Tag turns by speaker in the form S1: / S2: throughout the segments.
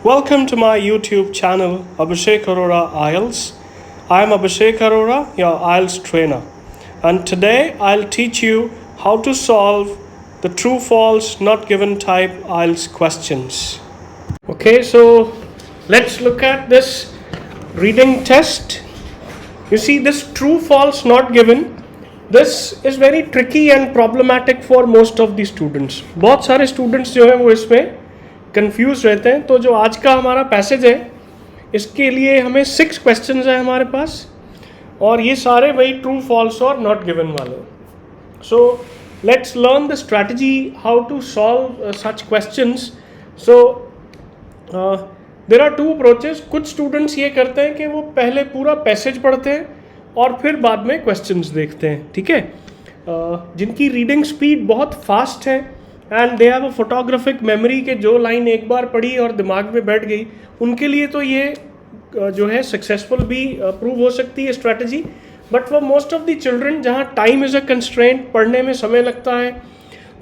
S1: Welcome to my YouTube channel, Abhishek Arora IELTS. I am Abhishek Arora, your IELTS trainer. And today I'll teach you how to solve the true-false not given type IELTS questions. Okay, so let's look at this reading test. You see, this true-false not given, this is very tricky and problematic for most of the students. बहुत सारे students जो हैं वो इसमें confuse रहते हैं. तो जो आज का हमारा पैसेज है इसके लिए हमें 6 क्वेश्चंस हैं हमारे पास और ये सारे वही ट्रू फॉल्स और नॉट गिवन वाले. So let's learn the strategy how to solve such questions. So there are 2 approaches. कुछ स्टूडेंट्स ये करते हैं कि वो पहले पूरा पैसेज पढ़ते हैं और फिर बाद में क्वेश्चंस देखते हैं. ठीक है, जिनकी रीडिंग स्पीड बहुत फास्ट है and they have a photographic memory के जो लाइन एक बार पढ़ी और दिमाग में बैठ गई, उनके लिए तो ये जो है सक्सेसफुल भी प्रूव हो सकती है strategy. But for most of the children जहाँ टाइम इज़ अ कंस्ट्रेंट, पढ़ने में समय लगता है,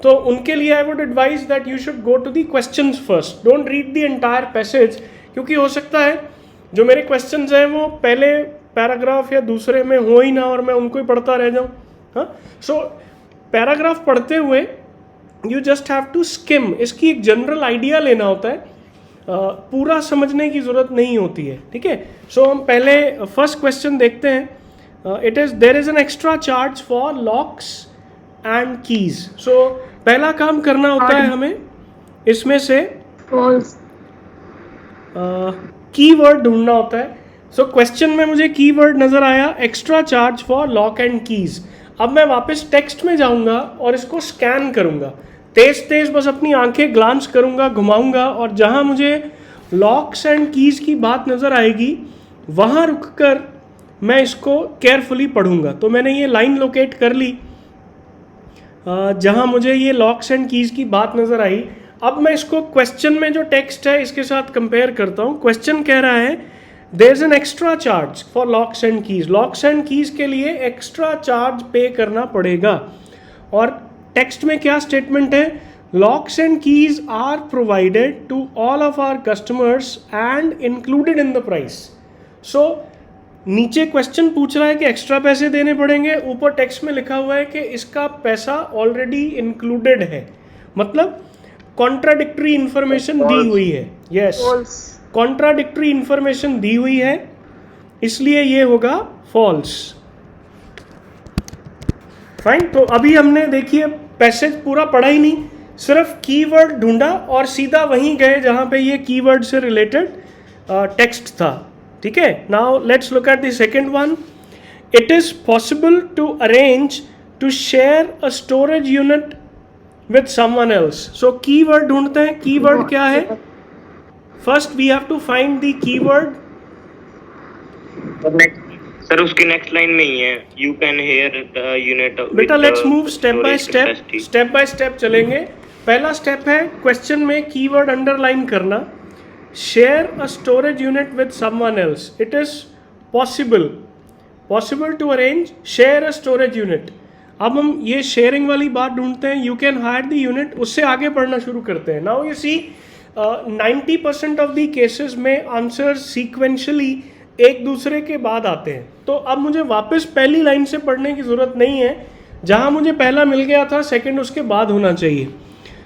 S1: तो उनके लिए I would advise that you should go to the questions first. Don't read the entire passage, क्योंकि हो सकता है जो मेरे क्वेश्चंस हैं वो पहले पैराग्राफ या दूसरे में हो ही ना और मैं उनको ही पढ़ता रह जाऊँ. हाँ, सो पैराग्राफ पढ़ते हुए you just have to skim. इसकी एक जनरल आइडिया लेना होता है, पूरा समझने की ज़रूरत नहीं होती है. ठीक है, सो हम पहले फर्स्ट क्वेश्चन देखते हैं. It is there is an extra charge for locks and keys. So पहला काम करना होता है हमें इसमें से कीवर्ड ढूंढना होता है. सो क्वेश्चन में मुझे कीवर्ड नज़र आया extra charge for lock and keys. अब मैं वापस टेक्स्ट में जाऊंगा और इसको स्कैन करूंगा, तेज तेज बस अपनी आंखें ग्लांस करूंगा, घुमाऊंगा, और जहां मुझे लॉक्स एंड कीज़ की बात नज़र आएगी वहां रुककर मैं इसको केयरफुली पढ़ूंगा. तो मैंने ये लाइन लोकेट कर ली जहां मुझे ये लॉक्स एंड कीज़ की बात नज़र आई. अब मैं इसको क्वेश्चन में जो टेक्स्ट है इसके साथ कंपेयर करता हूँ. क्वेश्चन कह रहा है there is an extra charge for locks and keys. Locks and keys के लिए एक्स्ट्रा चार्ज पे करना पड़ेगा. और टेक्स्ट में क्या स्टेटमेंट है? Locks and keys are provided to all of our customers and included in the price. So नीचे क्वेश्चन पूछ रहा है कि एक्स्ट्रा पैसे देने पड़ेंगे, ऊपर टेक्स्ट में लिखा हुआ है कि इसका पैसा ऑलरेडी इंक्लूडेड है. मतलब कॉन्ट्राडिक्टरी इंफॉर्मेशन दी हुई है. यस, कॉन्ट्राडिक्टरी इंफॉर्मेशन दी हुई है, इसलिए ये होगा फॉल्स. फाइन. तो अभी हमने देखिए पैसेज पूरा पढ़ा ही नहीं, सिर्फ कीवर्ड ढूंढा और सीधा वहीं गए जहां पे ये कीवर्ड से रिलेटेड टेक्स्ट था. ठीक है, now let's look at the second one. It is possible to arrange to share a storage unit with someone else. So keyword ढूंढते हैं. कीवर्ड क्या है? First we have to find the keyword.
S2: Sir उसकी next line में ही है, you can hear the unit.
S1: बेटा let's move step by step चलेंगे. पहला स्टेप है क्वेश्चन में कीवर्ड अंडरलाइन करना. Share a storage unit with someone else. It is possible to arrange share a storage unit. अब हम ये शेयरिंग वाली बात ढूंढते हैं. You can hire the unit, उससे आगे पढ़ना शुरू करते हैं. Now you see 90% of the cases में आंसर्स सीक्वेंशली एक दूसरे के बाद आते हैं. तो अब मुझे वापस पहली लाइन से पढ़ने की ज़रूरत नहीं है. जहां मुझे पहला मिल गया था सेकंड उसके बाद होना चाहिए.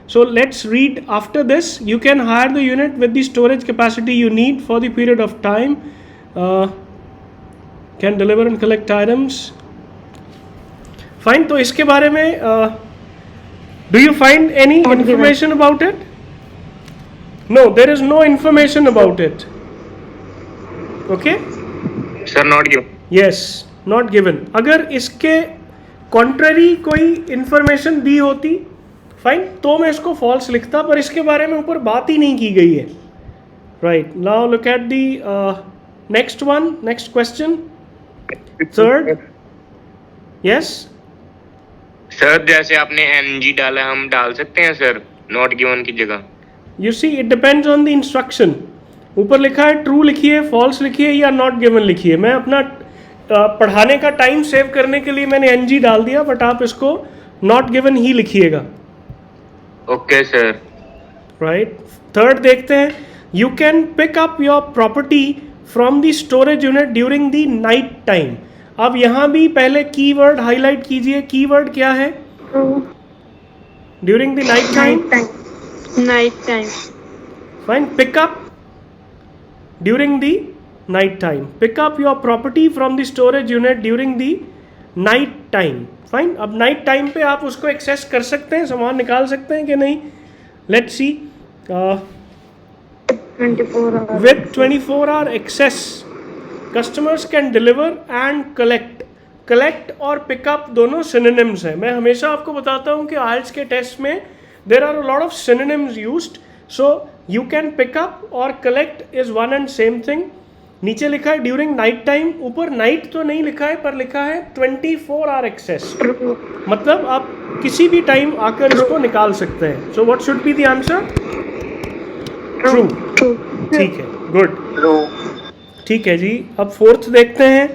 S1: So let's read after this. You can hire the unit with the storage capacity you need for the period of time. Can deliver and collect items. Fine. तो इसके बारे में do you find any information about it? No, there is no information about it. Okay?
S2: Sir, not given.
S1: Yes, not given. अगर इसके contrary कोई information दी होती, fine, तो मैं इसको false लिखता, पर इसके बारे में ऊपर बात ही नहीं की गई है. Right. Now look at the next one, next question. Third. Yes?
S2: Sir, जैसे आपने NG डाला, हम डाल सकते हैं सर not given की जगह?
S1: You see, it depends on the instruction. ऊपर लिखा है ट्रू लिखिए, फॉल्स लिखिए या नॉट गिवन लिखिए. मैं अपना पढ़ाने का टाइम सेव करने के लिए मैंने NG डाल दिया, बट आप इसको नॉट गिवन ही लिखिएगा.
S2: Okay sir.
S1: राइट. थर्ड देखते हैं. You can pick up your property from the storage unit during the night time. अब यहाँ भी पहले कीवर्ड हाईलाइट कीजिए, कीवर्ड क्या है? During the night time.
S3: Night time.
S1: Fine. Pick up during the night time. Pick up your property from the storage unit during the night time. Fine. अब night time पे आप उसको access कर सकते हैं, सामान निकाल सकते हैं कि नहीं? Let's see.
S3: 24 hours.
S1: With 24-hour access, customers can deliver and collect. Collect और पिकअप दोनों synonyms हैं. मैं हमेशा आपको बताता हूँ कि IELTS के टेस्ट में there are a lot of synonyms used. So you can pick up और collect is one and same thing. नीचे लिखा है during night time, ऊपर night तो नहीं लिखा है पर लिखा है 24-hour access. मतलब आप किसी भी टाइम आकर इसको निकाल सकते हैं. So what should be the answer? True. ठीक है, good. ठीक है जी. अब फोर्थ देखते हैं.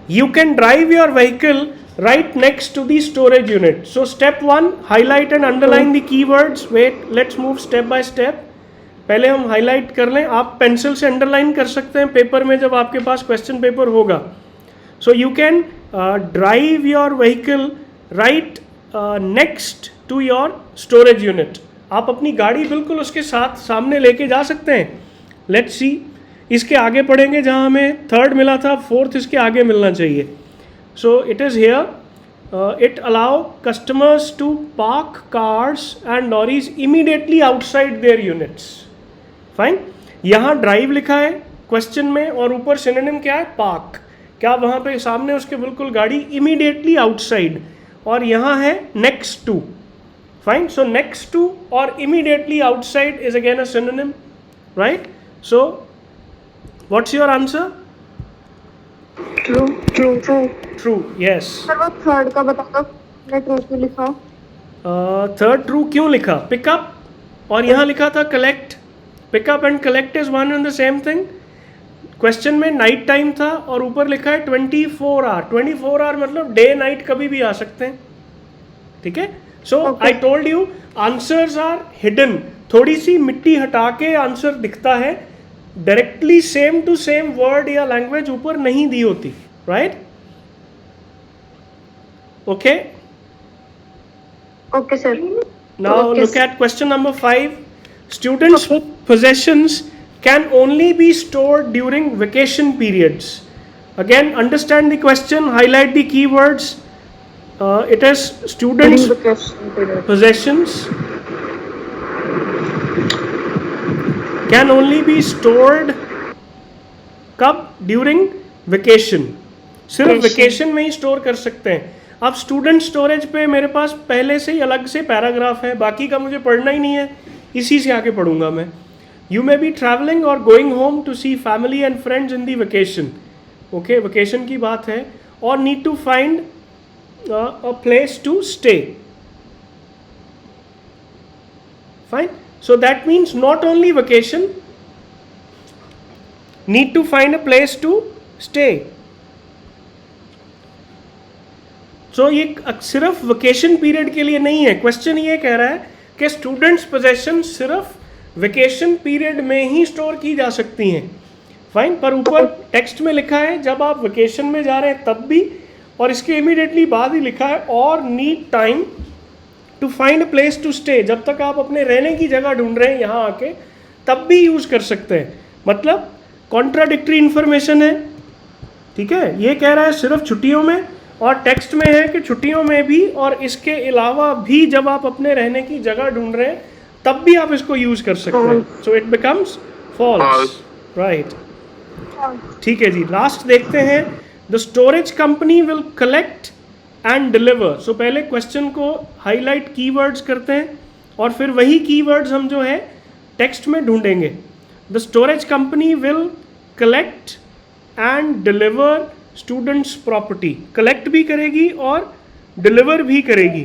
S1: You can drive your vehicle right next to the storage unit. So step 1, highlight and underline the keywords. Wait, let's move step by step. पहले हम highlight कर लें. आप पेंसिल से अंडरलाइन कर सकते हैं पेपर में जब आपके पास क्वेश्चन पेपर होगा. So you can drive your vehicle right next to your storage unit. आप अपनी गाड़ी बिल्कुल उसके साथ सामने लेके जा सकते हैं. Let's see. इसके आगे पढ़ेंगे जहाँ हमें थर्ड मिला था, फोर्थ इसके आगे मिलना चाहिए. So it is here. It allow customers to park cars and lorries immediately outside their units. Fine. यहाँ ड्राइव लिखा है क्वेश्चन में और ऊपर सिनोनिम क्या है? पार्क. क्या वहाँ पे सामने उसके बिल्कुल गाड़ी इमीडिएटली आउटसाइड, और यहाँ है next to. Fine. So next to और immediately outside is again a synonym, right? So what's your answer? True. Yes.
S3: Sir वो थर्ड का बता दो. ट्रू क्यों लिखा?
S1: थर्ड ट्रू क्यों लिखा? पिकअप और यहाँ लिखा था collect. Pickup and collect is one and the same thing. Question में नाइट टाइम था और ऊपर लिखा है 24 आवर. 24 आवर मतलब डे नाइट कभी भी आ सकते हैं. ठीक है. So I told you answers are hidden. थोड़ी सी मिट्टी हटा के आंसर दिखता है. Directly same to same word या लैंग्वेज ऊपर नहीं दी होती, right? Okay.
S3: Okay sir.
S1: Now look at question number 5. Students' possessions can only be stored during vacation periods. Again, understand the question, highlight the keywords. It is students' possessions can only be stored कब? During vacation. सिर्फ vacation में ही store कर सकते हैं. अब student storage पे मेरे पास पहले से ही अलग से पैराग्राफ है, बाकी का मुझे पढ़ना ही नहीं है, इसी से आके पढ़ूंगा मैं. यू मे बी ट्रैवलिंग और going home to see family and friends in the vacation. Okay, vacation की बात है. और need to find a place to stay. Fine. So that means not only vacation, need to find a place to stay. So ये सिर्फ vacation period के लिए नहीं है. क्वेश्चन ये कह रहा है कि स्टूडेंट्स पोजेशन सिर्फ वेकेशन पीरियड में ही स्टोर की जा सकती हैं. फाइन. पर ऊपर टेक्स्ट में लिखा है जब आप वेकेशन में जा रहे हैं तब भी, और इसके इमीडिएटली बाद ही लिखा है और need time to find a place to stay. जब तक आप अपने रहने की जगह ढूंढ रहे हैं यहाँ आके तब भी यूज़ कर सकते हैं. मतलब कॉन्ट्राडिक्टरी इन्फॉर्मेशन है. ठीक है. ये कह रहा है सिर्फ छुट्टियों में, और टेक्स्ट में है कि छुट्टियों में भी और इसके अलावा भी जब आप अपने रहने की जगह ढूंढ रहे हैं तब भी आप इसको यूज़ कर सकते हैं. So it becomes false, right? ठीक है जी. लास्ट देखते हैं. The storage company will collect and deliver. So पहले क्वेश्चन को हाईलाइट कीवर्ड्स करते हैं और फिर वही कीवर्ड्स हम जो है टेक्स्ट में ढूंढेंगे. The storage company will collect and deliver students property. Collect भी करेगी और डिलीवर भी करेगी.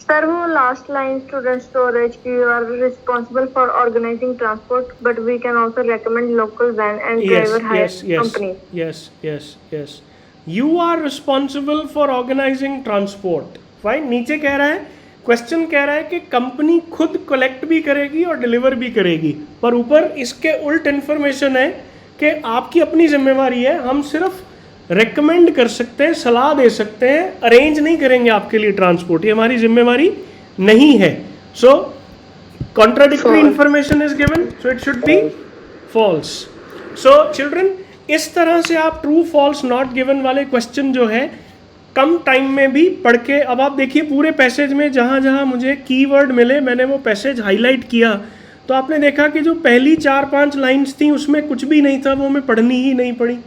S3: सर वो लास्ट लाइन स्टूडेंट स्टोरेज की, you are responsible for organising transport but we can also recommend local van and driver hire company.
S1: Yes. You are responsible for organising transport. Fine. नीचे कह रहा है question कह रहा है कि कंपनी खुद कलेक्ट भी करेगी और डिलीवर भी करेगी, पर ऊपर इसके उल्ट इन्फॉर्मेशन है कि आपकी अपनी जिम्मेवारी है, हम सिर्फ रेकमेंड कर सकते हैं, सलाह दे सकते हैं, अरेंज नहीं करेंगे आपके लिए ट्रांसपोर्ट, ये हमारी जिम्मेवारी नहीं है. So contradictory information is given, so it should be false. So children, इस तरह से आप ट्रू फॉल्स नॉट गिवन वाले क्वेश्चन जो है कम टाइम में भी पढ़ के, अब आप देखिए पूरे पैसेज में जहाँ जहाँ मुझे कीवर्ड मिले मैंने वो पैसेज हाईलाइट किया, तो आपने देखा कि जो पहली 4-5 लाइंस थी उसमें कुछ भी नहीं था, वो हमें पढ़नी ही नहीं पड़ी.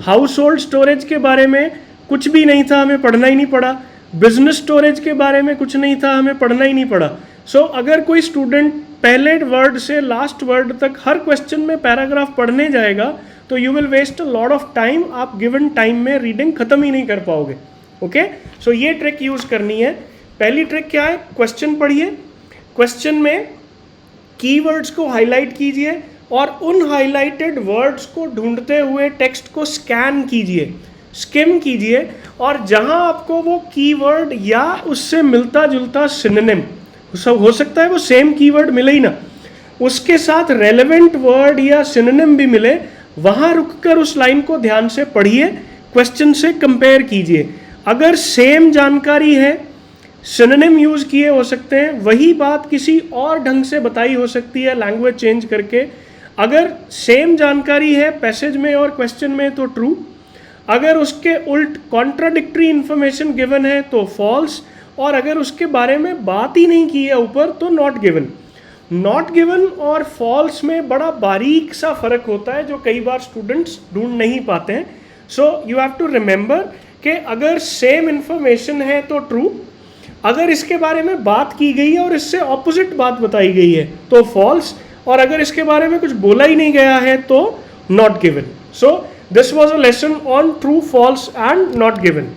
S1: हाउस होल्ड स्टोरेज के बारे में कुछ भी नहीं था, हमें पढ़ना ही नहीं पड़ा. बिजनेस स्टोरेज के बारे में कुछ नहीं था, हमें पढ़ना ही नहीं पड़ा. सो अगर कोई स्टूडेंट पहले वर्ड से लास्ट वर्ड तक हर क्वेश्चन में पैराग्राफ पढ़ने जाएगा तो you will waste a lot of time, आप गिवन टाइम में रीडिंग खत्म ही नहीं कर पाओगे. ओके, सो ये ट्रिक यूज करनी है. पहली ट्रिक क्या है, क्वेश्चन पढ़िए, क्वेश्चन में कीवर्ड्स को हाईलाइट कीजिए और उन हाईलाइटेड वर्ड्स को ढूंढते हुए टेक्स्ट को स्कैन कीजिए, स्किम कीजिए, और जहां आपको वो कीवर्ड या उससे मिलता जुलता सिनोनिम, हो सकता है वो सेम कीवर्ड मिले ही ना, उसके साथ रेलेवेंट वर्ड या सिनोनिम भी मिले, वहां रुककर उस लाइन को ध्यान से पढ़िए, क्वेश्चन से कंपेयर कीजिए. अगर सेम जानकारी है, सिनोनिम यूज किए हो सकते हैं, वही बात किसी और ढंग से बताई हो सकती है लैंग्वेज चेंज करके. अगर सेम जानकारी है पैसेज में और क्वेश्चन में तो ट्रू, अगर उसके उल्ट कॉन्ट्राडिक्टरी इंफॉर्मेशन गिवन है तो फॉल्स, और अगर उसके बारे में बात ही नहीं की है ऊपर तो नॉट गिवन. नॉट गिवन और फॉल्स में बड़ा बारीक सा फर्क होता है जो कई बार स्टूडेंट्स ढूंढ नहीं पाते हैं. So you have to remember कि अगर सेम इंफॉर्मेशन है तो ट्रू, अगर इसके बारे में बात की गई है और इससे ऑपोजिट बात बताई गई है तो फॉल्स, और अगर इसके बारे में कुछ बोला ही नहीं गया है तो not given. So this was a lesson on true, false and not given.